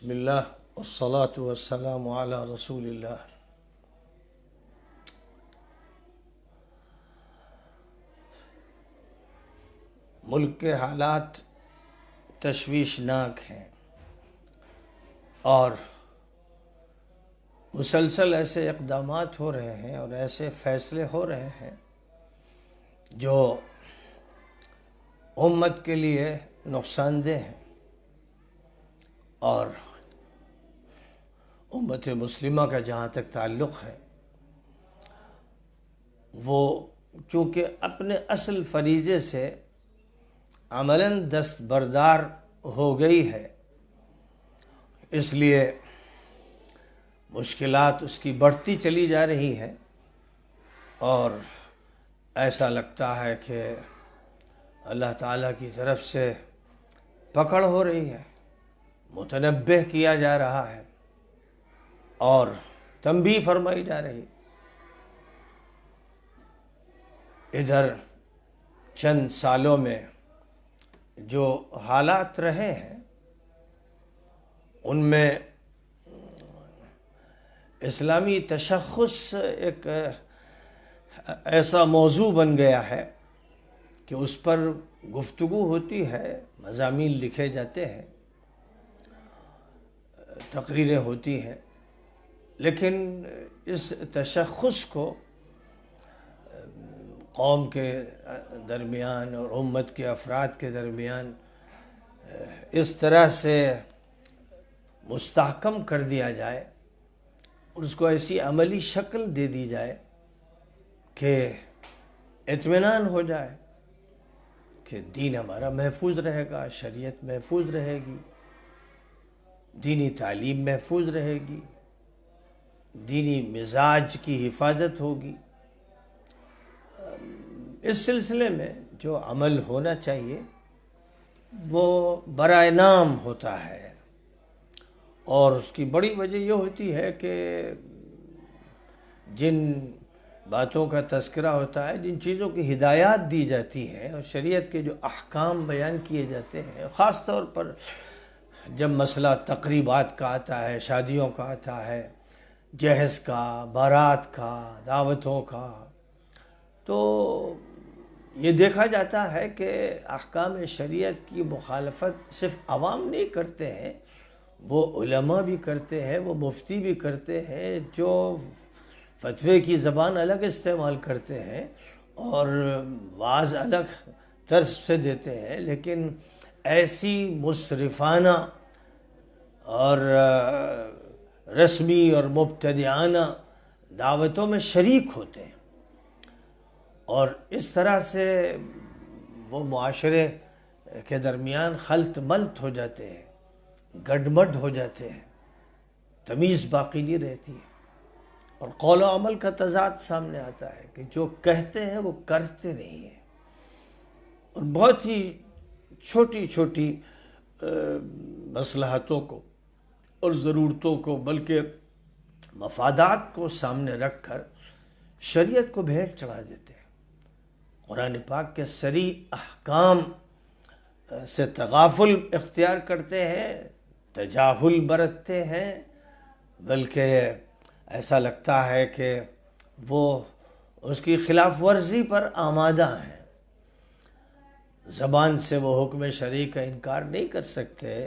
بسم اللہ والصلاة والسلام علی رسول اللہ۔ ملک کے حالات تشویشناک ہیں اور مسلسل ایسے اقدامات ہو رہے ہیں اور ایسے فیصلے ہو رہے ہیں جو امت کے لیے نقصان دہ ہیں اور امت مسلمہ کا جہاں تک تعلق ہے وہ چونکہ اپنے اصل فریضے سے عملاً دستبردار ہو گئی ہے، اس لیے مشکلات اس کی بڑھتی چلی جا رہی ہیں اور ایسا لگتا ہے کہ اللہ تعالیٰ کی طرف سے پکڑ ہو رہی ہے، متنبہ کیا جا رہا ہے اور تنبیہ فرمائی جا رہی۔ ادھر چند سالوں میں جو حالات رہے ہیں ان میں اسلامی تشخص ایک ایسا موضوع بن گیا ہے کہ اس پر گفتگو ہوتی ہے، مضامین لکھے جاتے ہیں، تقریریں ہوتی ہیں، لیکن اس تشخص کو قوم کے درمیان اور امت کے افراد کے درمیان اس طرح سے مستحکم کر دیا جائے اور اس کو ایسی عملی شکل دے دی جائے کہ اطمینان ہو جائے کہ دین ہمارا محفوظ رہے گا، شریعت محفوظ رہے گی، دینی تعلیم محفوظ رہے گی، دینی مزاج کی حفاظت ہوگی۔ اس سلسلے میں جو عمل ہونا چاہیے وہ برائے نام ہوتا ہے اور اس کی بڑی وجہ یہ ہوتی ہے کہ جن باتوں کا تذکرہ ہوتا ہے، جن چیزوں کی ہدایات دی جاتی ہیں اور شریعت کے جو احکام بیان کیے جاتے ہیں، خاص طور پر جب مسئلہ تقریبات کا آتا ہے، شادیوں کا آتا ہے، جہیز کا، بارات کا، دعوتوں کا، تو یہ دیکھا جاتا ہے کہ احکام شریعت کی مخالفت صرف عوام نہیں کرتے ہیں، وہ علماء بھی کرتے ہیں، وہ مفتی بھی کرتے ہیں جو فتوے کی زبان الگ استعمال کرتے ہیں اور وعظ الگ طرز سے دیتے ہیں، لیکن ایسی مسرفانہ اور رسمی اور مبتدعانہ دعوتوں میں شریک ہوتے ہیں اور اس طرح سے وہ معاشرے کے درمیان خلط ملط ہو جاتے ہیں، گڈمڈ ہو جاتے ہیں، تمیز باقی نہیں رہتی ہے اور قول و عمل کا تضاد سامنے آتا ہے کہ جو کہتے ہیں وہ کرتے نہیں ہیں اور بہت ہی چھوٹی چھوٹی مصلحتوں کو اور ضرورتوں کو بلکہ مفادات کو سامنے رکھ کر شریعت کو بھیٹ چڑھا دیتے ہیں۔ قرآن پاک کے صریح احکام سے تغافل اختیار کرتے ہیں، تجاہل برتتے ہیں، بلکہ ایسا لگتا ہے کہ وہ اس کی خلاف ورزی پر آمادہ ہیں۔ زبان سے وہ حکم شرعی کا انکار نہیں کر سکتے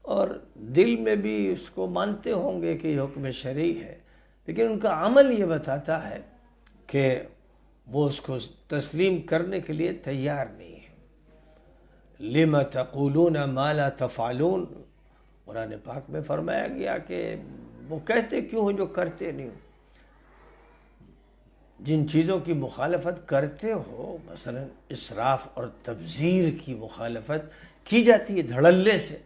اور دل میں بھی اس کو مانتے ہوں گے کہ یہ حکم شرعی ہے، لیکن ان کا عمل یہ بتاتا ہے کہ وہ اس کو تسلیم کرنے کے لیے تیار نہیں ہے۔ لِمَ تَقُولُونَ مَا لَا تَفْعَلُونَ، قرآن پاک میں فرمایا گیا کہ وہ کہتے کیوں ہو جو کرتے نہیں ہو۔ جن چیزوں کی مخالفت کرتے ہو، مثلا اسراف اور تبذیر کی مخالفت کی جاتی ہے دھڑلے سے،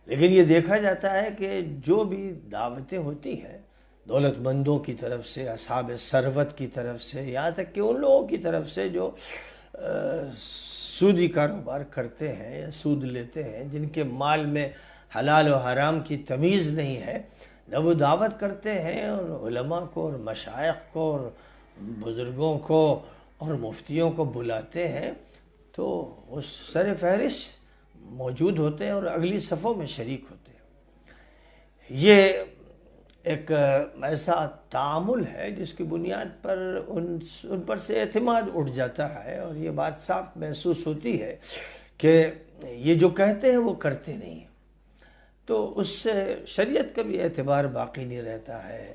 لیکن یہ دیکھا جاتا ہے کہ جو بھی دعوتیں ہوتی ہیں دولت مندوں کی طرف سے، اصحاب ثروت کی طرف سے، یہاں تک کہ ان لوگوں کی طرف سے جو سودی کاروبار کرتے ہیں یا سود لیتے ہیں، جن کے مال میں حلال و حرام کی تمیز نہیں ہے، نہ وہ دعوت کرتے ہیں اور علماء کو اور مشائخ کو اور بزرگوں کو اور مفتیوں کو بلاتے ہیں تو وہ سر فہرست موجود ہوتے ہیں اور اگلی صفوں میں شریک ہوتے ہیں۔ یہ ایک ایسا تعامل ہے جس کی بنیاد پر ان پر سے اعتماد اٹھ جاتا ہے، اور یہ بات صاف محسوس ہوتی ہے کہ یہ جو کہتے ہیں وہ کرتے نہیں ہیں، تو اس سے شریعت کا بھی اعتبار باقی نہیں رہتا ہے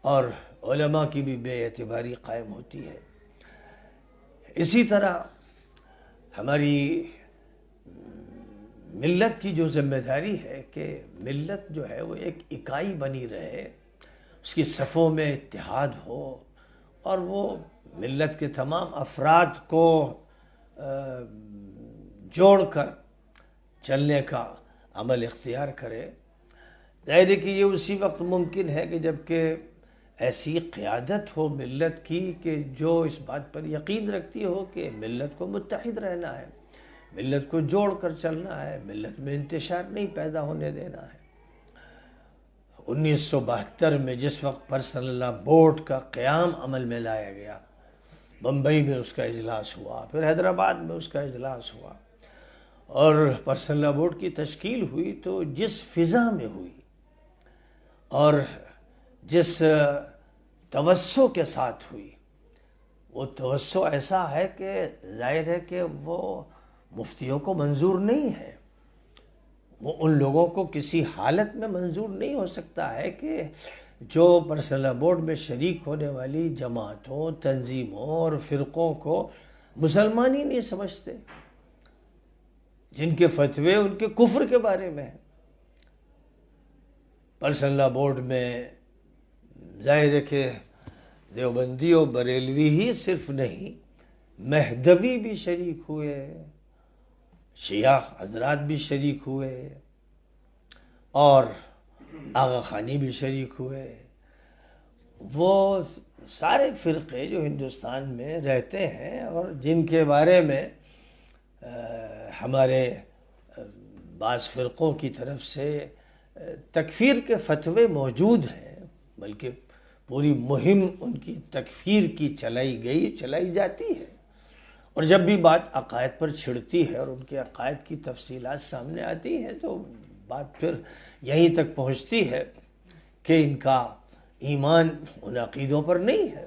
اور علماء کی بھی بے اعتباری قائم ہوتی ہے۔ اسی طرح ہماری ملت کی جو ذمہ داری ہے کہ ملت جو ہے وہ ایک اکائی بنی رہے، اس کی صفوں میں اتحاد ہو، اور وہ ملت کے تمام افراد کو جوڑ کر چلنے کا عمل اختیار کرے۔ ظاہر ہے کہ یہ اسی وقت ممکن ہے کہ جب کہ ایسی قیادت ہو ملت کی کہ جو اس بات پر یقین رکھتی ہو کہ ملت کو متحد رہنا ہے، ملت کو جوڑ کر چلنا ہے، ملت میں انتشار نہیں پیدا ہونے دینا ہے۔ 1972 میں جس وقت پرسنل لا بورڈ کا قیام عمل میں لایا گیا، بمبئی میں اس کا اجلاس ہوا، پھر حیدرآباد میں اس کا اجلاس ہوا، اور پرسنل لا بورڈ کی تشکیل ہوئی تو جس فضا میں ہوئی اور جس توسع کے ساتھ ہوئی، وہ توسع ایسا ہے کہ ظاہر ہے کہ وہ مفتیوں کو منظور نہیں ہے، وہ ان لوگوں کو کسی حالت میں منظور نہیں ہو سکتا ہے کہ جو پرسنل بورڈ میں شریک ہونے والی جماعتوں، تنظیموں اور فرقوں کو مسلمان ہی نہیں سمجھتے، جن کے فتوے ان کے کفر کے بارے میں ہیں۔ پرسنل بورڈ میں ظاہر ہے کہ دیوبندی و بریلوی ہی صرف نہیں، مہدوی بھی شریک ہوئے، شیعہ حضرات بھی شریک ہوئے، اور آغا خانی بھی شریک ہوئے۔ وہ سارے فرقے جو ہندوستان میں رہتے ہیں اور جن کے بارے میں ہمارے بعض فرقوں کی طرف سے تکفیر کے فتوے موجود ہیں، بلکہ پوری مہم ان کی تکفیر کی چلائی جاتی ہے، اور جب بھی بات عقائد پر چھڑتی ہے اور ان کے عقائد کی تفصیلات سامنے آتی ہیں تو بات پھر یہیں تک پہنچتی ہے کہ ان کا ایمان ان عقیدوں پر نہیں ہے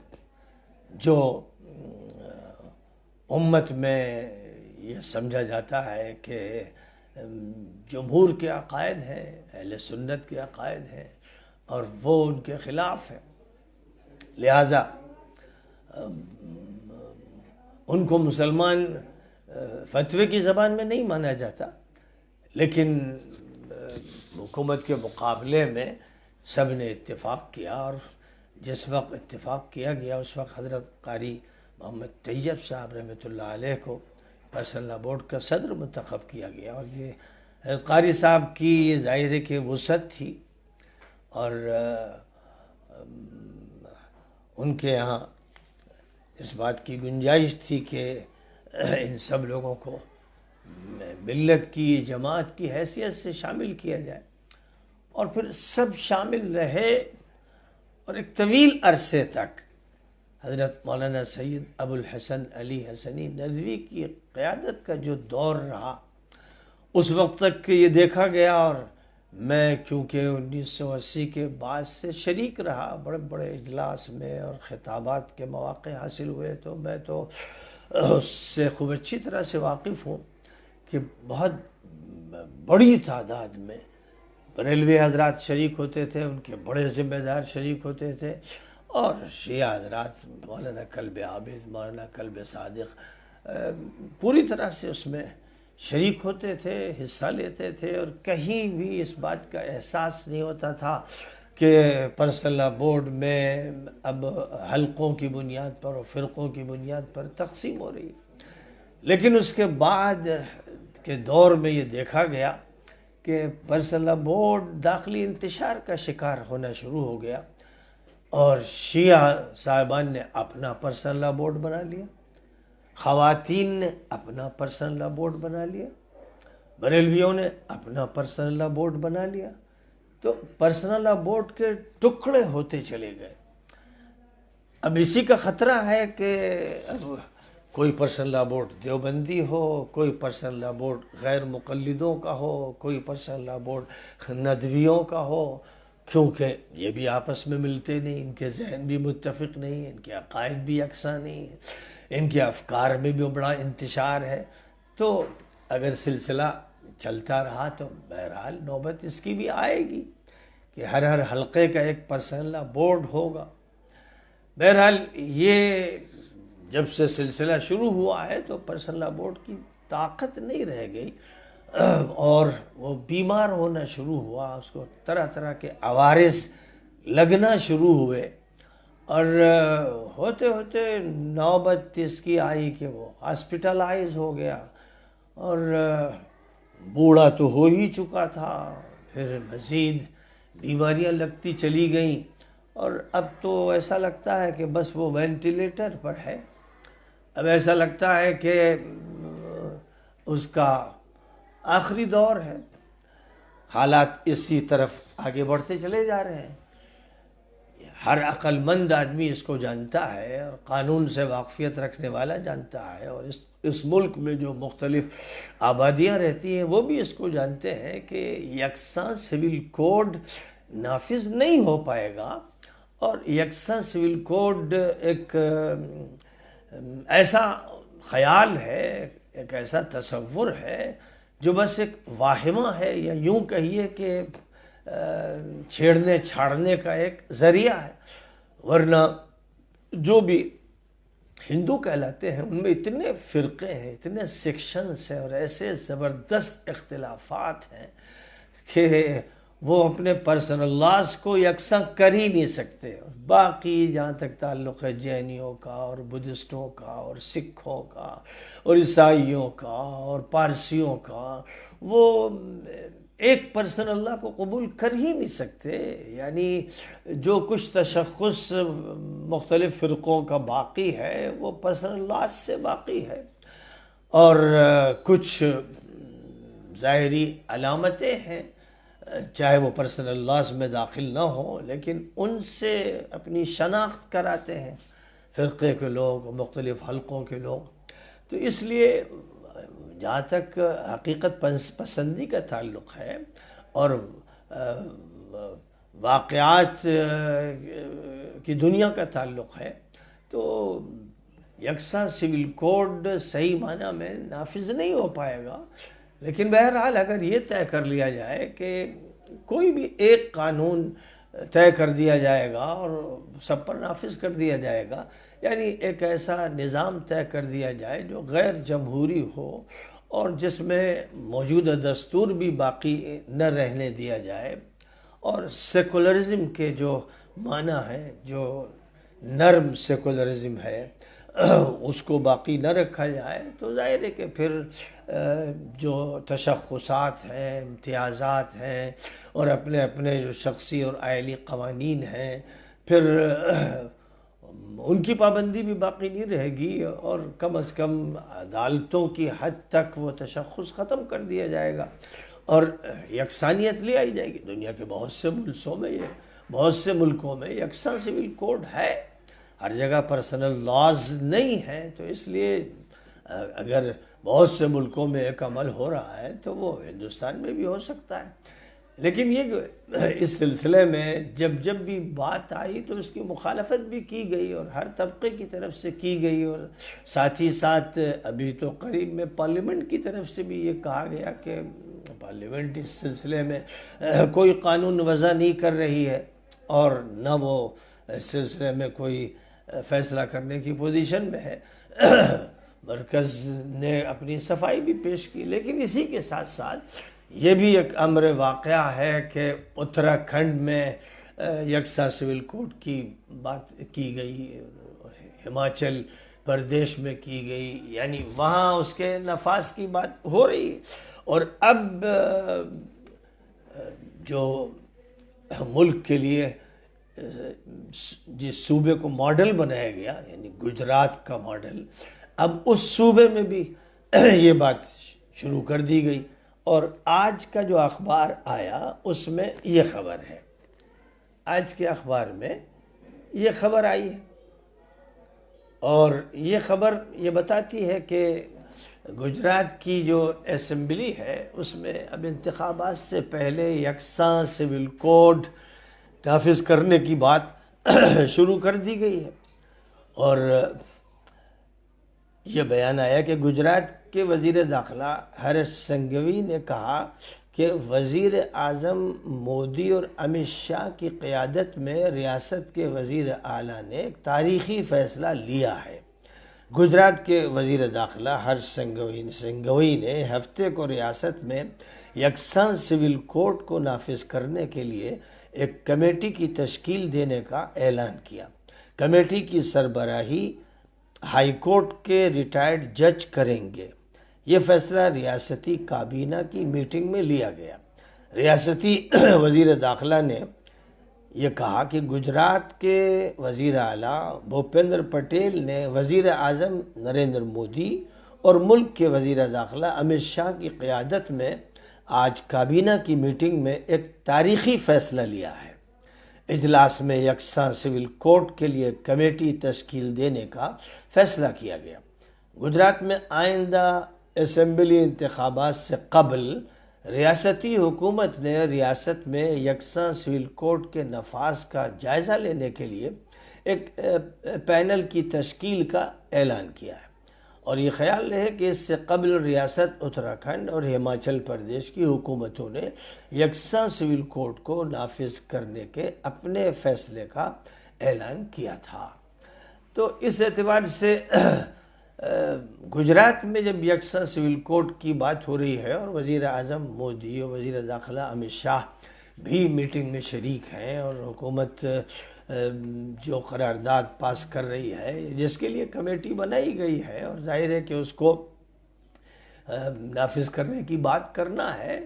جو امت میں یہ سمجھا جاتا ہے کہ جمہور کے عقائد ہیں، اہل سنت کے عقائد ہیں، اور وہ ان کے خلاف ہیں۔ لہٰذا ان کو مسلمان فتوے کی زبان میں نہیں مانا جاتا، لیکن حکومت کے مقابلے میں سب نے اتفاق کیا، اور جس وقت اتفاق کیا گیا اس وقت حضرت قاری محمد طیب صاحب رحمۃ اللہ علیہ کو پرسنل لا بورڈ کا صدر منتخب کیا گیا، اور یہ حضرت قاری صاحب کی یہ ظاہر ہے کہ وسعت تھی، اور ان کے یہاں اس بات کی گنجائش تھی کہ ان سب لوگوں کو ملت کی جماعت کی حیثیت سے شامل کیا جائے، اور پھر سب شامل رہے، اور ایک طویل عرصے تک حضرت مولانا سید ابو الحسن علی حسنی ندوی کی قیادت کا جو دور رہا، اس وقت تک کہ یہ دیکھا گیا، اور میں چونکہ 1980 کے بعد سے شریک رہا بڑے بڑے اجلاس میں اور خطابات کے مواقع حاصل ہوئے، تو میں تو اس سے خوب اچھی طرح سے واقف ہوں کہ بہت بڑی تعداد میں بریلوی حضرات شریک ہوتے تھے، ان کے بڑے ذمہ دار شریک ہوتے تھے، اور شیعہ حضرات مولانا کلب عابد، مولانا کلب صادق پوری طرح سے اس میں شریک ہوتے تھے، حصہ لیتے تھے، اور کہیں بھی اس بات کا احساس نہیں ہوتا تھا کہ پرسنل لا بورڈ میں اب حلقوں کی بنیاد پر اور فرقوں کی بنیاد پر تقسیم ہو رہی۔ لیکن اس کے بعد کے دور میں یہ دیکھا گیا کہ پرسنل لا بورڈ داخلی انتشار کا شکار ہونا شروع ہو گیا، اور شیعہ صاحبان نے اپنا پرسنل لا بورڈ بنا لیا، خواتین نے اپنا پرسنل لا بورڈ بنا لیا، بریلویوں نے اپنا پرسنل لا بورڈ بنا لیا، تو پرسنل لا بورڈ کے ٹکڑے ہوتے چلے گئے۔ اب اسی کا خطرہ ہے کہ اب کوئی پرسنل لا بورڈ دیوبندی ہو، کوئی پرسنل لا بورڈ غیر مقلدوں کا ہو، کوئی پرسنل لا بورڈ ندویوں کا ہو، کیونکہ یہ بھی آپس میں ملتے نہیں، ان کے ذہن بھی متفق نہیں ہیں، ان کے عقائد بھی یکساں نہیں ہیں، ان کے افکار میں بھی بڑا انتشار ہے۔ تو اگر سلسلہ چلتا رہا تو بہرحال نوبت اس کی بھی آئے گی کہ ہر حلقے کا ایک پرسنل بورڈ ہوگا۔ بہرحال یہ جب سے سلسلہ شروع ہوا ہے تو پرسنل بورڈ کی طاقت نہیں رہ گئی، اور وہ بیمار ہونا شروع ہوا، اس کو طرح طرح کے عوارض لگنا شروع ہوئے، اور ہوتے ہوتے نوبت اس کی آئی کہ وہ ہاسپٹلائز ہو گیا، اور بوڑھا تو ہو ہی چکا تھا، پھر مزید بیماریاں لگتی چلی گئیں، اور اب تو ایسا لگتا ہے کہ بس وہ وینٹیلیٹر پر ہے۔ اب ایسا لگتا ہے کہ اس کا آخری دور ہے۔ حالات اسی طرف آگے بڑھتے چلے جا رہے ہیں۔ ہر عقل مند آدمی اس کو جانتا ہے، اور قانون سے واقفیت رکھنے والا جانتا ہے، اور اس ملک میں جو مختلف آبادیاں رہتی ہیں وہ بھی اس کو جانتے ہیں کہ یکساں سول کوڈ نافذ نہیں ہو پائے گا، اور یکساں سول کوڈ ایک ایسا خیال ہے، ایک ایسا تصور ہے جو بس ایک واہمہ ہے، یا یوں کہیے کہ چھیڑنے چھاڑنے کا ایک ذریعہ ہے۔ ورنہ جو بھی ہندو کہلاتے ہیں ان میں اتنے فرقے ہیں، اتنے سیکشنز ہیں، اور ایسے زبردست اختلافات ہیں کہ وہ اپنے پرسنل لاز کو یکساں کر ہی نہیں سکتے۔ اور باقی جہاں تک تعلق ہے جینیوں کا اور بدھسٹوں کا اور سکھوں کا اور عیسائیوں کا اور پارسیوں کا، وہ ایک پرسنل اللہ کو قبول کر ہی نہیں سکتے۔ یعنی جو کچھ تشخص مختلف فرقوں کا باقی ہے وہ پرسنل اللہ سے باقی ہے، اور کچھ ظاہری علامتیں ہیں، چاہے وہ پرسنل لاز میں داخل نہ ہوں، لیکن ان سے اپنی شناخت کراتے ہیں فرقے کے لوگ، مختلف حلقوں کے لوگ۔ تو اس لیے جہاں تک حقیقت پسندی کا تعلق ہے اور واقعات کی دنیا کا تعلق ہے، تو یکساں سول کوڈ صحیح معنی میں نافذ نہیں ہو پائے گا۔ لیکن بہرحال اگر یہ طے کر لیا جائے کہ کوئی بھی ایک قانون طے کر دیا جائے گا اور سب پر نافذ کر دیا جائے گا، یعنی ایک ایسا نظام طے کر دیا جائے جو غیر جمہوری ہو اور جس میں موجودہ دستور بھی باقی نہ رہنے دیا جائے، اور سیکولرزم کے جو معنی ہے، جو نرم سیکولرزم ہے، اس کو باقی نہ رکھا جائے، تو ظاہر ہے کہ پھر جو تشخصات ہیں، امتیازات ہیں، اور اپنے اپنے جو شخصی اور عائلی قوانین ہیں، پھر ان کی پابندی بھی باقی نہیں رہے گی، اور کم از کم عدالتوں کی حد تک وہ تشخص ختم کر دیا جائے گا، اور یکسانیت لے آئی جائے گی۔ دنیا کے بہت سے ملکوں میں یکساں سول کوڈ ہے، ہر جگہ پرسنل لاز نہیں ہیں، تو اس لیے اگر بہت سے ملکوں میں ایک عمل ہو رہا ہے تو وہ ہندوستان میں بھی ہو سکتا ہے۔ لیکن یہ اس سلسلے میں جب بھی بات آئی تو اس کی مخالفت بھی کی گئی، اور ہر طبقے کی طرف سے کی گئی، اور ساتھ ہی ساتھ ابھی تو قریب میں پارلیمنٹ کی طرف سے بھی یہ کہا گیا کہ پارلیمنٹ اس سلسلے میں کوئی قانون وضع نہیں کر رہی ہے، اور نہ وہ اس سلسلے میں کوئی فیصلہ کرنے کی پوزیشن میں ہے۔ مرکز نے اپنی صفائی بھی پیش کی، لیکن اسی کے ساتھ ساتھ یہ بھی ایک امر واقعہ ہے کہ اتراکھنڈ میں یکساں سول کوڈ کی بات کی گئی، ہماچل پردیش میں کی گئی، یعنی وہاں اس کے نفاذ کی بات ہو رہی ہے۔ اور اب جو ملک کے لیے جس صوبے کو ماڈل بنایا گیا، یعنی گجرات کا ماڈل، اب اس صوبے میں بھی یہ بات شروع کر دی گئی، اور آج کا جو اخبار آیا اس میں یہ خبر ہے، آج کے اخبار میں یہ خبر آئی ہے، اور یہ خبر یہ بتاتی ہے کہ گجرات کی جو اسمبلی ہے اس میں اب انتخابات سے پہلے یکساں سول کوڈ نافذ کرنے کی بات شروع کر دی گئی ہے۔ اور یہ بیان آیا کہ گجرات کے وزیر داخلہ ہرش سنگھوی نے کہا کہ وزیر اعظم مودی اور امت شاہ کی قیادت میں ریاست کے وزیر اعلیٰ نے ایک تاریخی فیصلہ لیا ہے۔ گجرات کے وزیر داخلہ ہرش سنگھوی نے ہفتے کو ریاست میں یکساں سول کوڈ کو نافذ کرنے کے لیے ایک کمیٹی کی تشکیل دینے کا اعلان کیا۔ کمیٹی کی سربراہی ہائی کورٹ کے ریٹائرڈ جج کریں گے۔ یہ فیصلہ ریاستی کابینہ کی میٹنگ میں لیا گیا۔ ریاستی وزیر داخلہ نے یہ کہا کہ گجرات کے وزیر اعلیٰ بھوپیندر پٹیل نے وزیر اعظم نریندر مودی اور ملک کے وزیر داخلہ امت شاہ کی قیادت میں آج کابینہ کی میٹنگ میں ایک تاریخی فیصلہ لیا ہے۔ اجلاس میں یکساں سول کوڈ کے لیے کمیٹی تشکیل دینے کا فیصلہ کیا گیا۔ گجرات میں آئندہ اسمبلی انتخابات سے قبل ریاستی حکومت نے ریاست میں یکساں سول کوڈ کے نفاذ کا جائزہ لینے کے لیے ایک پینل کی تشکیل کا اعلان کیا ہے، اور یہ خیال ہے کہ اس سے قبل ریاست اتراکھنڈ اور ہماچل پردیش کی حکومتوں نے یکساں سول کوڈ کو نافذ کرنے کے اپنے فیصلے کا اعلان کیا تھا۔ تو اس اعتبار سے گجرات میں جب یکساں سول کوڈ کی بات ہو رہی ہے اور وزیر اعظم مودی اور وزیر داخلہ امت شاہ بھی میٹنگ میں شریک ہیں، اور حکومت جو قرارداد پاس کر رہی ہے جس کے لیے کمیٹی بنائی گئی ہے، اور ظاہر ہے کہ اس کو نافذ کرنے کی بات کرنا ہے،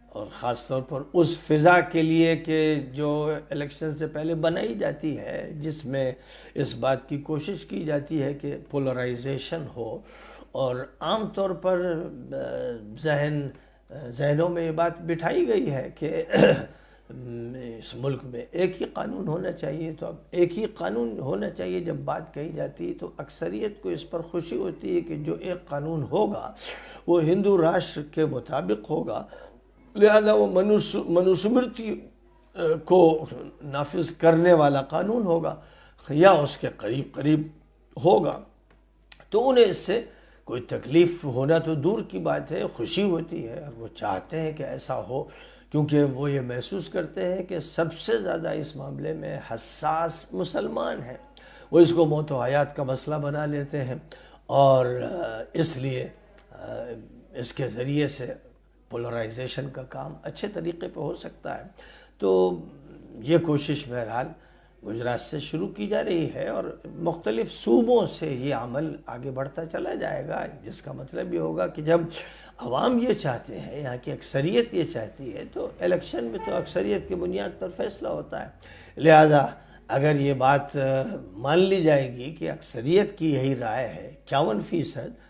اور خاص طور پر اس فضا کے لیے کہ جو الیکشن سے پہلے بنائی جاتی ہے، جس میں اس بات کی کوشش کی جاتی ہے کہ پولرائزیشن ہو، اور عام طور پر ذہنوں میں یہ بات بٹھائی گئی ہے کہ اس ملک میں ایک ہی قانون ہونا چاہیے۔ تو اب ایک ہی قانون ہونا چاہیے جب بات کہی جاتی ہے تو اکثریت کو اس پر خوشی ہوتی ہے کہ جو ایک قانون ہوگا وہ ہندو راشٹر کے مطابق ہوگا، لہذا وہ منوسمرتی کو نافذ کرنے والا قانون ہوگا یا اس کے قریب قریب ہوگا۔ تو انہیں اس سے کوئی تکلیف ہونا تو دور کی بات ہے، خوشی ہوتی ہے، اور وہ چاہتے ہیں کہ ایسا ہو، کیونکہ وہ یہ محسوس کرتے ہیں کہ سب سے زیادہ اس معاملے میں حساس مسلمان ہیں۔ وہ اس کو موت و حیات کا مسئلہ بنا لیتے ہیں، اور اس لیے اس کے ذریعے سے پولرائزیشن کا کام اچھے طریقے پہ ہو سکتا ہے۔ تو یہ کوشش بہرحال گجرات سے شروع کی جا رہی ہے، اور مختلف صوبوں سے یہ عمل آگے بڑھتا چلا جائے گا، جس کا مطلب یہ ہوگا کہ جب عوام یہ چاہتے ہیں، یہاں کی اکثریت یہ چاہتی ہے، تو الیکشن میں تو اکثریت کی بنیاد پر فیصلہ ہوتا ہے۔ لہذا اگر یہ بات مان لی جائے گی کہ اکثریت کی یہی رائے ہے، 51%،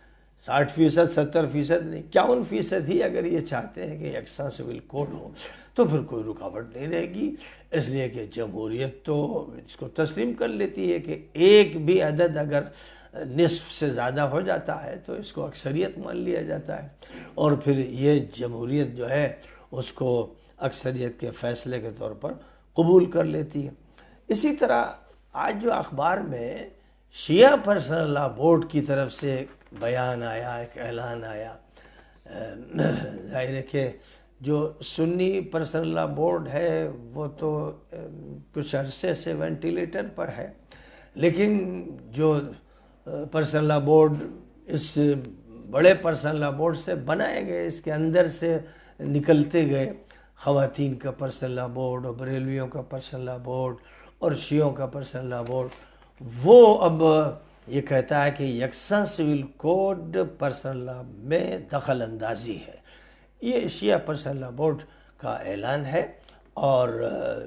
60%، 70% نہیں، 51% ہی اگر یہ چاہتے ہیں کہ یکساں سول کوڈ ہو، تو پھر کوئی رکاوٹ نہیں رہے گی، اس لیے کہ جمہوریت تو اس کو تسلیم کر لیتی ہے کہ ایک بھی عدد اگر نصف سے زیادہ ہو جاتا ہے تو اس کو اکثریت مان لیا جاتا ہے، اور پھر یہ جمہوریت جو ہے اس کو اکثریت کے فیصلے کے طور پر قبول کر لیتی ہے۔ اسی طرح آج جو اخبار میں شیعہ پرسنل لا بورڈ کی طرف سے ایک بیان آیا، ایک اعلان آیا، ظاہر ہے کہ جو سنی پرسنل لا بورڈ ہے وہ تو کچھ عرصے سے وینٹیلیٹر پر ہے، لیکن جو پرسنل لا بورڈ اس بڑے پرسنل لا بورڈ سے بنائے گئے، اس کے اندر سے نکلتے گئے خواتین کا پرسنل لا بورڈ، اور بریلویوں کا پرسنل لا بورڈ، اور شیعوں کا پرسنل لا بورڈ، وہ اب یہ کہتا ہے کہ یکساں سول کوڈ پرسنل لا میں دخل اندازی ہے۔ یہ شیعہ پرسنل لا بورڈ کا اعلان ہے، اور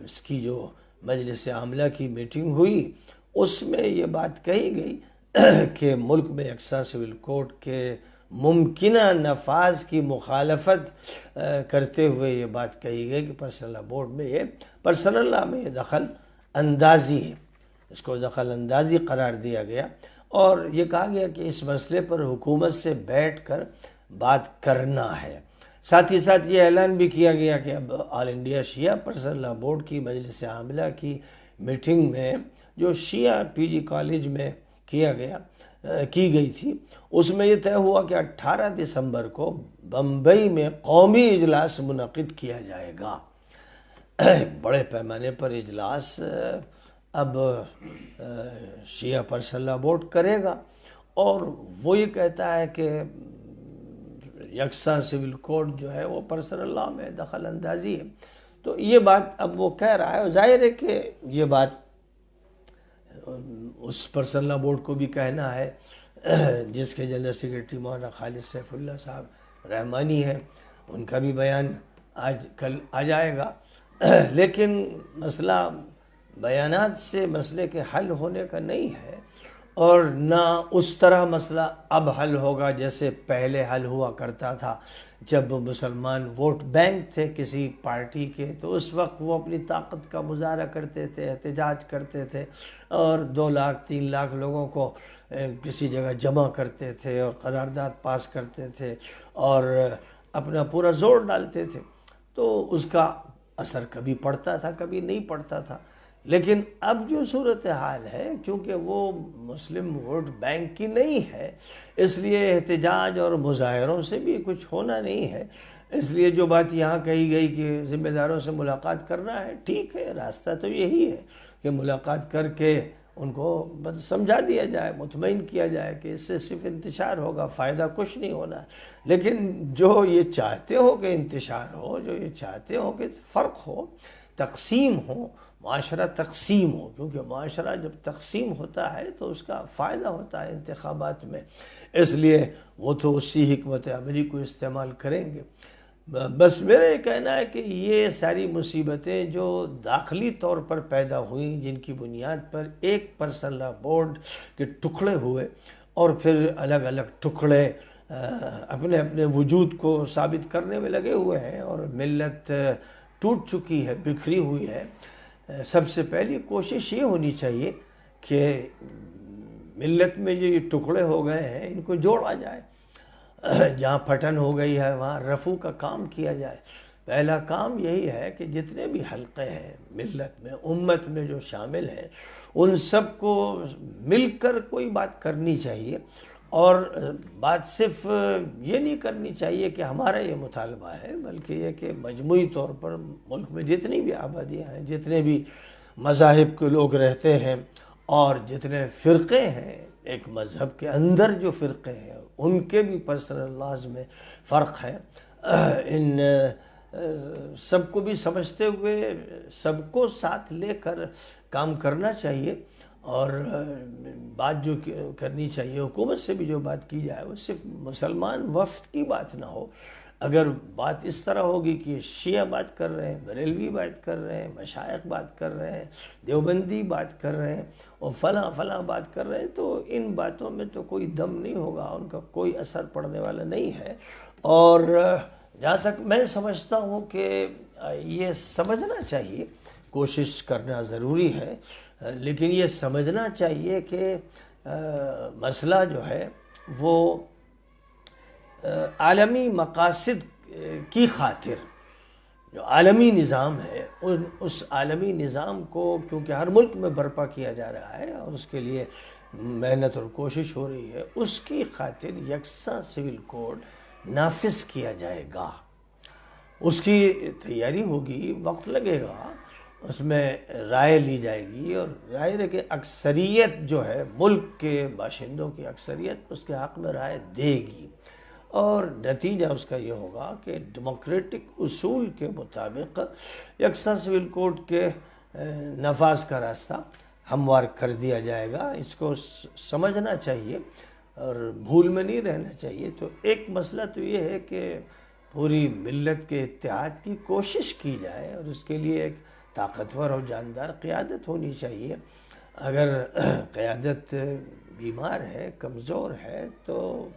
اس کی جو مجلس عاملہ کی میٹنگ ہوئی اس میں یہ بات کہی گئی کہ ملک میں یکساں سول کوڈ کے ممکنہ نفاذ کی مخالفت کرتے ہوئے یہ بات کہی گئی کہ پرسنل لا بورڈ میں یہ پرسنل لا میں یہ دخل اندازی ہے، اس کو دخل اندازی قرار دیا گیا، اور یہ کہا گیا کہ اس مسئلے پر حکومت سے بیٹھ کر بات کرنا ہے۔ ساتھ ہی ساتھ یہ اعلان بھی کیا گیا کہ اب آل انڈیا شیعہ پرسنل لاء بورڈ کی مجلس عاملہ کی میٹنگ میں جو شیعہ پی جی کالج میں کی گئی تھی، اس میں یہ طے ہوا کہ 18 دسمبر کو بمبئی میں قومی اجلاس منعقد کیا جائے گا۔ بڑے پیمانے پر اجلاس اب شیعہ پرسنل لاء بورڈ کرے گا، اور وہ یہ کہتا ہے کہ یکساں سول کوڈ جو ہے وہ پرسنل لاء میں دخل اندازی ہے۔ تو یہ بات اب وہ کہہ رہا ہے، اور ظاہر ہے کہ یہ بات اس پرسنل لاء بورڈ کو بھی کہنا ہے جس کے جنرل سیکریٹری مولانا خالد سیف اللہ صاحب رحمانی ہیں، ان کا بھی بیان آج کل آ جائے گا۔ لیکن مسئلہ بیانات سے مسئلے کے حل ہونے کا نہیں ہے، اور نہ اس طرح مسئلہ اب حل ہوگا جیسے پہلے حل ہوا کرتا تھا جب مسلمان ووٹ بینک تھے کسی پارٹی کے، تو اس وقت وہ اپنی طاقت کا مظاہرہ کرتے تھے، احتجاج کرتے تھے، اور 2 لاکھ 3 لاکھ لوگوں کو کسی جگہ جمع کرتے تھے اور قرارداد پاس کرتے تھے اور اپنا پورا زور ڈالتے تھے۔ تو اس کا اثر کبھی پڑتا تھا، کبھی نہیں پڑتا تھا۔ لیکن اب جو صورتحال ہے، کیونکہ وہ مسلم ووٹ بینک کی نہیں ہے، اس لیے احتجاج اور مظاہروں سے بھی کچھ ہونا نہیں ہے۔ اس لیے جو بات یہاں کہی گئی کہ ذمہ داروں سے ملاقات کرنا ہے، ٹھیک ہے، راستہ تو یہی ہے کہ ملاقات کر کے ان کو سمجھا دیا جائے، مطمئن کیا جائے کہ اس سے صرف انتشار ہوگا، فائدہ کچھ نہیں ہونا ہے۔ لیکن جو یہ چاہتے ہو کہ انتشار ہو، جو یہ چاہتے ہو کہ فرق ہو، تقسیم ہو، معاشرہ تقسیم ہو، کیونکہ معاشرہ جب تقسیم ہوتا ہے تو اس کا فائدہ ہوتا ہے انتخابات میں، اس لیے وہ تو اسی حکمت عملی کو استعمال کریں گے۔ بس میرا یہ کہنا ہے کہ یہ ساری مصیبتیں جو داخلی طور پر پیدا ہوئیں، جن کی بنیاد پر ایک پرسنل لاء بورڈ کے ٹکڑے ہوئے اور پھر الگ الگ ٹکڑے اپنے اپنے وجود کو ثابت کرنے میں لگے ہوئے ہیں، اور ملت ٹوٹ چکی ہے، بکھری ہوئی ہے۔ سب سے پہلی کوشش یہ ہونی چاہیے کہ ملت میں جو یہ ٹکڑے ہو گئے ہیں ان کو جوڑا جائے، جہاں پھٹن ہو گئی ہے وہاں رفع کا کام کیا جائے۔ پہلا کام یہی ہے کہ جتنے بھی حلقے ہیں ملت میں، امت میں جو شامل ہیں، ان سب کو مل کر کوئی بات کرنی چاہیے، اور بات صرف یہ نہیں کرنی چاہیے کہ ہمارا یہ مطالبہ ہے، بلکہ یہ کہ مجموعی طور پر ملک میں جتنی بھی آبادیاں ہیں، جتنے بھی مذاہب کے لوگ رہتے ہیں، اور جتنے فرقے ہیں، ایک مذہب کے اندر جو فرقے ہیں ان کے بھی پرسنل لاز میں فرق ہے، ان سب کو بھی سمجھتے ہوئے سب کو ساتھ لے کر کام کرنا چاہیے۔ اور بات جو کرنی چاہیے، حکومت سے بھی جو بات کی جائے وہ صرف مسلمان وفد کی بات نہ ہو۔ اگر بات اس طرح ہوگی کہ شیعہ بات کر رہے ہیں، بریلوی بات کر رہے ہیں، مشائخ بات کر رہے ہیں، دیوبندی بات کر رہے ہیں، اور فلاں بات کر رہے ہیں، تو ان باتوں میں تو کوئی دم نہیں ہوگا، ان کا کوئی اثر پڑنے والا نہیں ہے۔ اور جہاں تک میں سمجھتا ہوں کہ یہ سمجھنا چاہیے، کوشش کرنا ضروری ہے، لیکن یہ سمجھنا چاہیے کہ مسئلہ جو ہے وہ عالمی مقاصد کی خاطر جو عالمی نظام ہے، اس عالمی نظام کو کیونکہ ہر ملک میں برپا کیا جا رہا ہے اور اس کے لیے محنت اور کوشش ہو رہی ہے، اس کی خاطر یکساں سول کوڈ نافذ کیا جائے گا۔ اس کی تیاری ہوگی، وقت لگے گا، اس میں رائے لی جائے گی، اور ظاہر ہے کہ اکثریت جو ہے ملک کے باشندوں کی اکثریت اس کے حق میں رائے دے گی، اور نتیجہ اس کا یہ ہوگا کہ ڈیموکریٹک اصول کے مطابق یکساں سول کوڈ کے نفاذ کا راستہ ہموار کر دیا جائے گا۔ اس کو سمجھنا چاہیے اور بھول میں نہیں رہنا چاہیے۔ تو ایک مسئلہ تو یہ ہے کہ پوری ملت کے اتحاد کی کوشش کی جائے، اور اس کے لیے ایک طاقتور اور جاندار قیادت ہونی چاہیے۔ اگر قیادت بیمار ہے، کمزور ہے، تو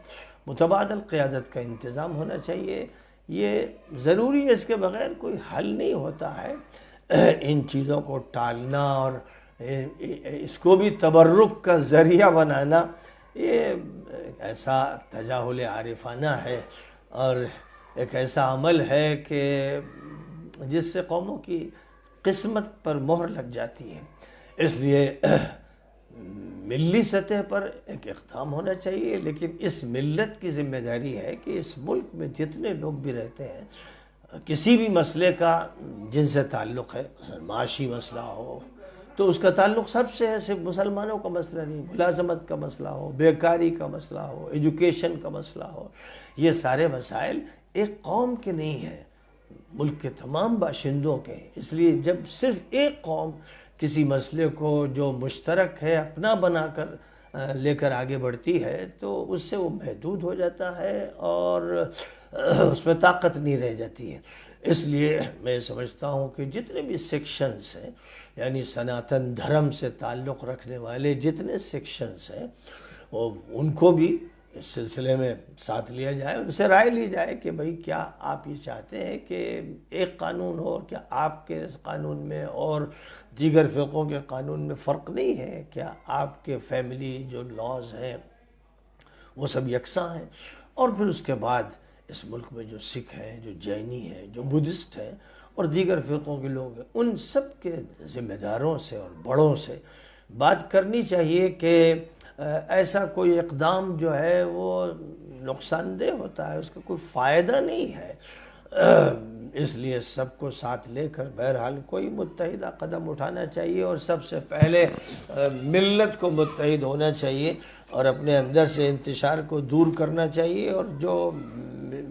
متبادل قیادت کا انتظام ہونا چاہیے۔ یہ ضروری ہے، اس کے بغیر کوئی حل نہیں ہوتا ہے۔ ان چیزوں کو ٹالنا اور اس کو بھی تبرک کا ذریعہ بنانا، یہ ایسا تجاہل عارفانہ ہے، اور ایک ایسا عمل ہے کہ جس سے قوموں کی قسمت پر مہر لگ جاتی ہے. اس لیے ملی سطح پر ایک اقدام ہونا چاہیے، لیکن اس ملت کی ذمہ داری ہے کہ اس ملک میں جتنے لوگ بھی رہتے ہیں کسی بھی مسئلے کا جن سے تعلق ہے، مثلا معاشی مسئلہ ہو تو اس کا تعلق سب سے ہے، صرف مسلمانوں کا مسئلہ نہیں، ملازمت کا مسئلہ ہو، بیکاری کا مسئلہ ہو، ایجوکیشن کا مسئلہ ہو، یہ سارے مسائل ایک قوم کے نہیں ہیں، ملک کے تمام باشندوں کے ہیں. اس لیے جب صرف ایک قوم کسی مسئلے کو جو مشترک ہے اپنا بنا کر لے کر آگے بڑھتی ہے تو اس سے وہ محدود ہو جاتا ہے اور اس میں طاقت نہیں رہ جاتی ہے. اس لیے میں سمجھتا ہوں کہ جتنے بھی سیکشنز ہیں، یعنی سناتن دھرم سے تعلق رکھنے والے جتنے سیکشنز ہیں، وہ ان کو بھی اس سلسلے میں ساتھ لیا جائے، ان سے رائے لی جائے کہ بھئی کیا آپ یہ چاہتے ہیں کہ ایک قانون ہو، کیا آپ کے قانون میں اور دیگر فرقوں کے قانون میں فرق نہیں ہے، کیا آپ کے فیملی جو لاز ہیں وہ سب یکساں ہیں. اور پھر اس کے بعد اس ملک میں جو سکھ ہیں، جو جینی ہیں، جو بدھسٹ ہیں اور دیگر فرقوں کے لوگ ہیں، ان سب کے ذمہ داروں سے اور بڑوں سے بات کرنی چاہیے کہ ایسا کوئی اقدام جو ہے وہ نقصان دہ ہوتا ہے، اس کا کوئی فائدہ نہیں ہے. اس لیے سب کو ساتھ لے کر بہرحال کوئی متحدہ قدم اٹھانا چاہیے اور سب سے پہلے ملت کو متحد ہونا چاہیے اور اپنے اندر سے انتشار کو دور کرنا چاہیے. اور جو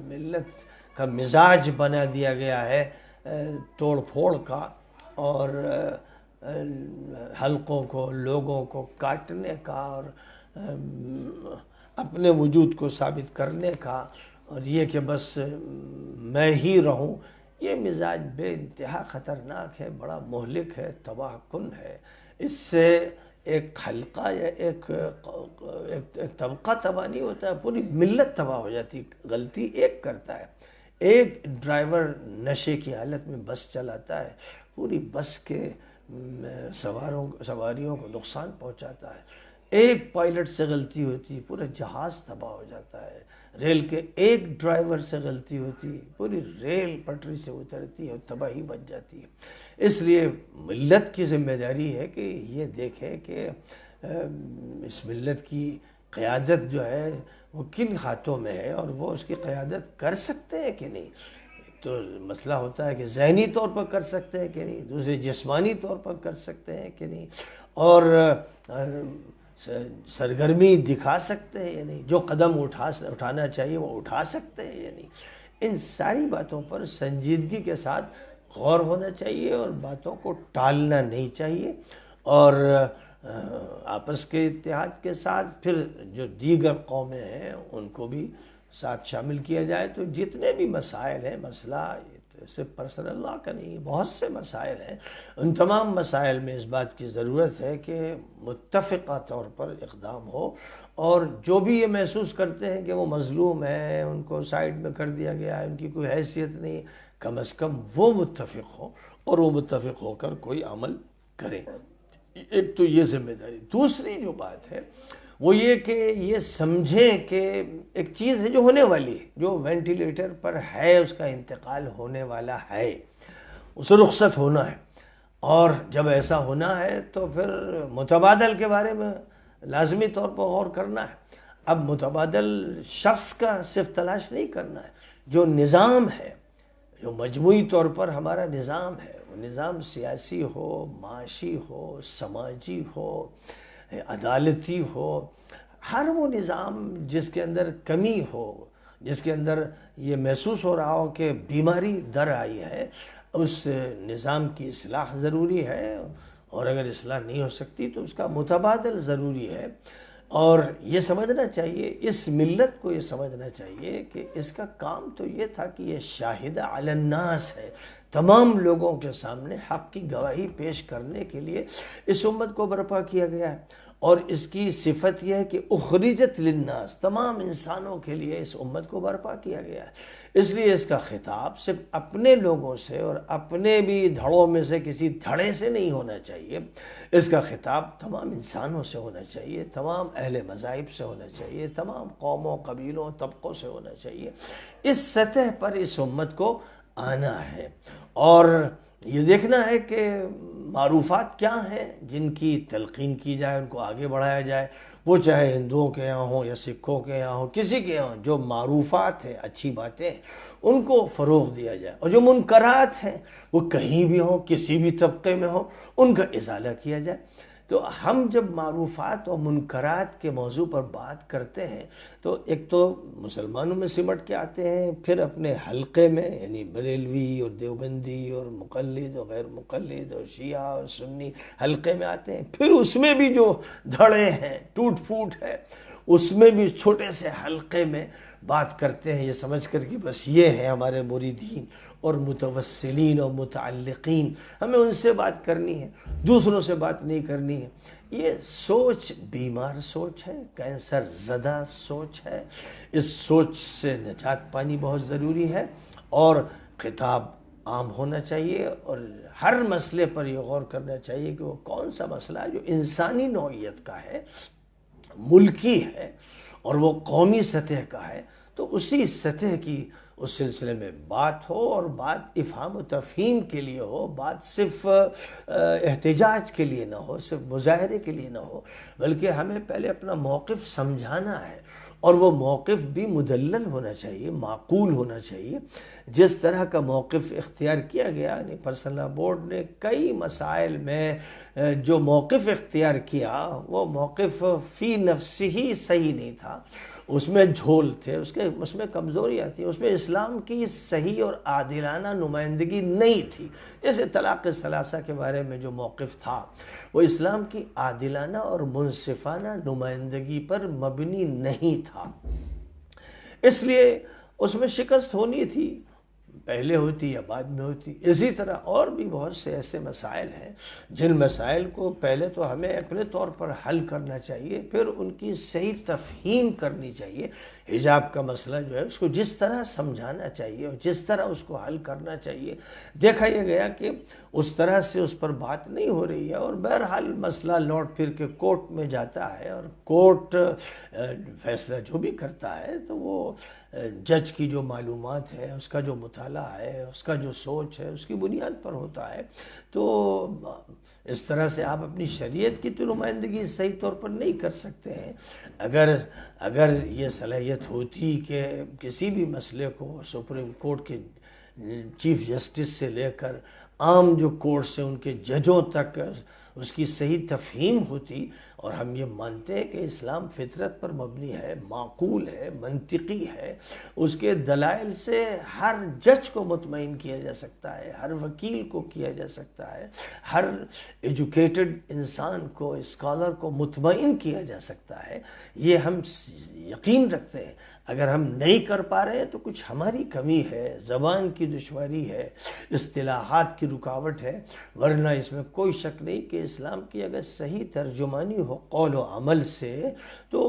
ملت کا مزاج بنا دیا گیا ہے توڑ پھوڑ کا اور حلقوں کو، لوگوں کو کاٹنے کا اور اپنے وجود کو ثابت کرنے کا اور یہ کہ بس میں ہی رہوں، یہ مزاج بے انتہا خطرناک ہے، بڑا مہلک ہے، تباہ کن ہے. اس سے ایک حلقہ یا ایک طبقہ تباہ نہیں ہوتا ہے، پوری ملت تباہ ہو جاتی. غلطی ایک کرتا ہے، ایک ڈرائیور نشے کی حالت میں بس چلاتا ہے، پوری بس کے سواریوں کو نقصان پہنچاتا ہے. ایک پائلٹ سے غلطی ہوتی، پورا جہاز تباہ ہو جاتا ہے. ریل کے ایک ڈرائیور سے غلطی ہوتی، پوری ریل پٹری سے اترتی ہے، تباہی بچ جاتی ہے. اس لیے ملت کی ذمہ داری ہے کہ یہ دیکھے کہ اس ملت کی قیادت جو ہے وہ کن ہاتھوں میں ہے اور وہ اس کی قیادت کر سکتے ہیں کہ نہیں. تو مسئلہ ہوتا ہے کہ ذہنی طور پر کر سکتے ہیں کہ نہیں، دوسرے جسمانی طور پر کر سکتے ہیں کہ نہیں، اور سرگرمی دکھا سکتے ہیں یا نہیں، جو قدم اٹھانا چاہیے وہ اٹھا سکتے ہیں یا نہیں. ان ساری باتوں پر سنجیدگی کے ساتھ غور ہونا چاہیے اور باتوں کو ٹالنا نہیں چاہیے. اور آپس کے اتحاد کے ساتھ پھر جو دیگر قومیں ہیں ان کو بھی ساتھ شامل کیا جائے تو جتنے بھی مسائل ہیں، مسئلہ صرف پرسنل لا کا نہیں، بہت سے مسائل ہیں، ان تمام مسائل میں اس بات کی ضرورت ہے کہ متفقہ طور پر اقدام ہو. اور جو بھی یہ محسوس کرتے ہیں کہ وہ مظلوم ہیں، ان کو سائیڈ میں کر دیا گیا ہے، ان کی کوئی حیثیت نہیں، کم از کم وہ متفق ہو اور وہ متفق ہو کر کوئی عمل کریں. ایک تو یہ ذمہ داری. دوسری جو بات ہے وہ یہ کہ یہ سمجھیں کہ ایک چیز ہے جو ہونے والی ہے، جو وینٹیلیٹر پر ہے، اس کا انتقال ہونے والا ہے، اسے رخصت ہونا ہے. اور جب ایسا ہونا ہے تو پھر متبادل کے بارے میں لازمی طور پر غور کرنا ہے. اب متبادل شخص کا صرف تلاش نہیں کرنا ہے، جو نظام ہے، جو مجموعی طور پر ہمارا نظام ہے، وہ نظام سیاسی ہو، معاشی ہو، سماجی ہو، عدالتی ہو، ہر وہ نظام جس کے اندر کمی ہو، جس کے اندر یہ محسوس ہو رہا ہو کہ بیماری در آئی ہے، اس نظام کی اصلاح ضروری ہے. اور اگر اصلاح نہیں ہو سکتی تو اس کا متبادل ضروری ہے. اور یہ سمجھنا چاہیے، اس ملت کو یہ سمجھنا چاہیے کہ اس کا کام تو یہ تھا کہ یہ شاہدہ علی الناس ہے، تمام لوگوں کے سامنے حق کی گواہی پیش کرنے کے لیے اس امت کو برپا کیا گیا ہے، اور اس کی صفت یہ ہے کہ اخرجت للناس، تمام انسانوں کے لیے اس امت کو برپا کیا گیا ہے۔ اس لیے اس کا خطاب صرف اپنے لوگوں سے اور اپنے بھی دھڑوں میں سے کسی دھڑے سے نہیں ہونا چاہیے، اس کا خطاب تمام انسانوں سے ہونا چاہیے، تمام اہل مذاہب سے ہونا چاہیے، تمام قوموں، قبیلوں، طبقوں سے ہونا چاہیے۔ اس سطح پر اس امت کو آنا ہے، اور یہ دیکھنا ہے کہ معروفات کیا ہیں جن کی تلقین کی جائے، ان کو آگے بڑھایا جائے، وہ چاہے ہندوؤں کے یہاں ہوں یا سکھوں کے یہاں ہوں، کسی کے یہاں جو معروفات ہیں، اچھی باتیں ہیں، ان کو فروغ دیا جائے، اور جو منکرات ہیں وہ کہیں بھی ہوں، کسی بھی طبقے میں ہوں، ان کا ازالہ کیا جائے۔ تو ہم جب معروفات اور منکرات کے موضوع پر بات کرتے ہیں تو ایک تو مسلمانوں میں سمٹ کے آتے ہیں، پھر اپنے حلقے میں یعنی بریلوی اور دیوبندی اور مقلد اور غیر مقلد اور شیعہ اور سنی حلقے میں آتے ہیں، پھر اس میں بھی جو دھڑے ہیں، ٹوٹ پھوٹ ہے، اس میں بھی چھوٹے سے حلقے میں بات کرتے ہیں، یہ سمجھ کر کہ بس یہ ہیں ہمارے مریدین اور متوسلین اور متعلقین، ہمیں ان سے بات کرنی ہے، دوسروں سے بات نہیں کرنی ہے۔ یہ سوچ بیمار سوچ ہے، کینسر زدہ سوچ ہے۔ اس سوچ سے نجات پانی بہت ضروری ہے، اور خطاب عام ہونا چاہیے، اور ہر مسئلے پر یہ غور کرنا چاہیے کہ وہ کون سا مسئلہ ہے جو انسانی نوعیت کا ہے، ملکی ہے، اور وہ قومی سطح کا ہے، تو اسی سطح کی اس سلسلے میں بات ہو، اور بات افہام و تفہیم کے لیے ہو، بات صرف احتجاج کے لیے نہ ہو، صرف مظاہرے کے لیے نہ ہو، بلکہ ہمیں پہلے اپنا موقف سمجھانا ہے، اور وہ موقف بھی مدلل ہونا چاہیے، معقول ہونا چاہیے۔ جس طرح کا موقف اختیار کیا گیا، یعنی پرسنل لا بورڈ نے کئی مسائل میں جو موقف اختیار کیا، وہ موقف فی نفسہ ہی صحیح نہیں تھا، اس میں جھول تھے، اس میں کمزوریاں تھیں، اس میں اسلام کی صحیح اور عادلانہ نمائندگی نہیں تھی۔ جیسے طلاق ثلاثہ کے بارے میں جو موقف تھا وہ اسلام کی عادلانہ اور منصفانہ نمائندگی پر مبنی نہیں تھا، اس لیے اس میں شکست ہونی تھی، پہلے ہوتی یا بعد میں ہوتی۔ اسی طرح اور بھی بہت سے ایسے مسائل ہیں جن مسائل کو پہلے تو ہمیں اپنے طور پر حل کرنا چاہیے، پھر ان کی صحیح تفہیم کرنی چاہیے۔ حجاب کا مسئلہ جو ہے اس کو جس طرح سمجھانا چاہیے اور جس طرح اس کو حل کرنا چاہیے، دیکھا یہ گیا کہ اس طرح سے اس پر بات نہیں ہو رہی ہے، اور بہرحال مسئلہ لوٹ پھر کے کورٹ میں جاتا ہے، اور کورٹ فیصلہ جو بھی کرتا ہے تو وہ جج کی جو معلومات ہے، اس کا جو مطالعہ ہے، اس کا جو سوچ ہے، اس کی بنیاد پر ہوتا ہے۔ تو اس طرح سے آپ اپنی شریعت کی تو نمائندگی صحیح طور پر نہیں کر سکتے ہیں۔ اگر یہ صلاحیت ہوتی کہ کسی بھی مسئلے کو سپریم کورٹ کے چیف جسٹس سے لے کر عام جو کورٹس ہیں ان کے ججوں تک اس کی صحیح تفہیم ہوتی، اور ہم یہ مانتے ہیں کہ اسلام فطرت پر مبنی ہے، معقول ہے، منطقی ہے، اس کے دلائل سے ہر جج کو مطمئن کیا جا سکتا ہے، ہر وکیل کو کیا جا سکتا ہے، ہر ایجوکیٹڈ انسان کو، اسکالر کو مطمئن کیا جا سکتا ہے، یہ ہم یقین رکھتے ہیں۔ اگر ہم نہیں کر پا رہے ہیں تو کچھ ہماری کمی ہے، زبان کی دشواری ہے، اصطلاحات کی رکاوٹ ہے، ورنہ اس میں کوئی شک نہیں کہ اسلام کی اگر صحیح ترجمانی ہو قول و عمل سے تو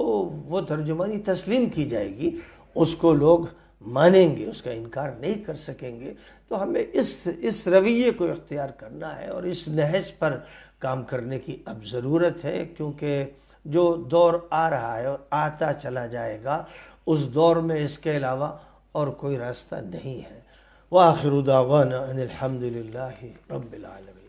وہ ترجمانی تسلیم کی جائے گی، اس کو لوگ مانیں گے، اس کا انکار نہیں کر سکیں گے۔ تو ہمیں اس رویے کو اختیار کرنا ہے، اور اس نہج پر کام کرنے کی اب ضرورت ہے، کیونکہ جو دور آ رہا ہے اور آتا چلا جائے گا، اس دور میں اس کے علاوہ اور کوئی راستہ نہیں ہے۔ وآخر دعوانا ان الحمد للہ رب العالمین۔